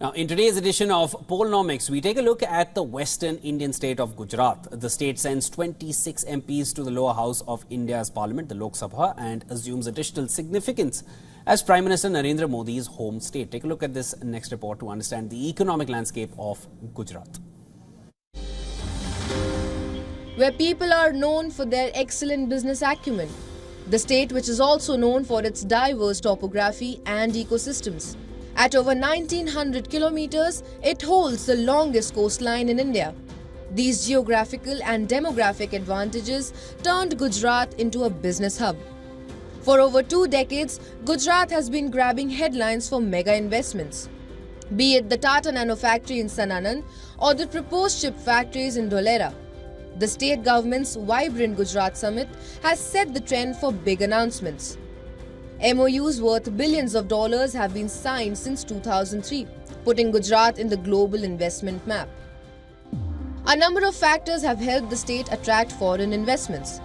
Now, in today's edition of Polnomics, we take a look at the western Indian state of Gujarat. The state sends 26 MPs to the lower house of India's parliament, the Lok Sabha, and assumes additional significance as Prime Minister Narendra Modi's home state. Take a look at this next report to understand the economic landscape of Gujarat. Where people are known for their excellent business acumen. The state which is also known for its diverse topography and ecosystems. At over 1900 kilometers, it holds the longest coastline in India. These geographical and demographic advantages turned Gujarat into a business hub. For over 2 decades, Gujarat has been grabbing headlines for mega investments. Be it the Tata Nano factory in Sanand or the proposed chip factories in Dholera. The state government's Vibrant Gujarat Summit has set the trend for big announcements. MOUs worth billions of dollars have been signed since 2003, putting Gujarat in the global investment map. A number of factors have helped the state attract foreign investments.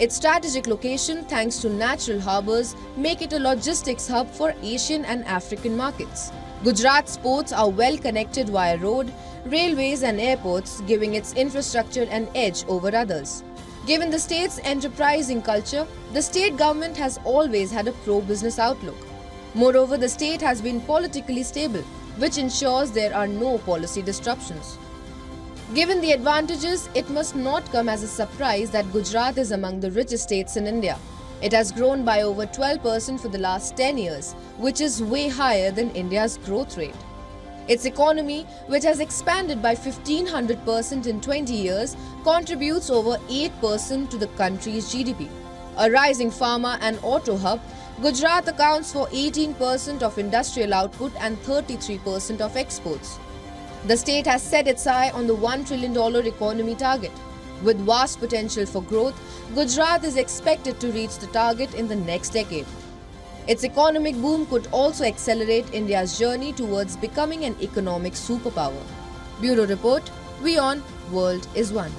Its strategic location, thanks to natural harbors, make it a logistics hub for Asian and African markets. Gujarat's ports are well connected via road, railways and airports, giving its infrastructure an edge over others. Given the state's enterprising culture, the state government has always had a pro-business outlook. Moreover, the state has been politically stable, which ensures there are no policy disruptions. Given the advantages, it must not come as a surprise that Gujarat is among the richest states in India. It has grown by over 12% for the last 10 years, which is way higher than India's growth rate. Its economy, which has expanded by 1500% in 20 years, contributes over 8% to the country's GDP. A rising pharma and auto hub, Gujarat accounts for 18% of industrial output and 33% of exports. The state has set its eye on the $1 trillion economy target. With vast potential for growth, Gujarat is expected to reach the target in the next decade. Its economic boom could also accelerate India's journey towards becoming an economic superpower. Bureau Report, WION, World is One.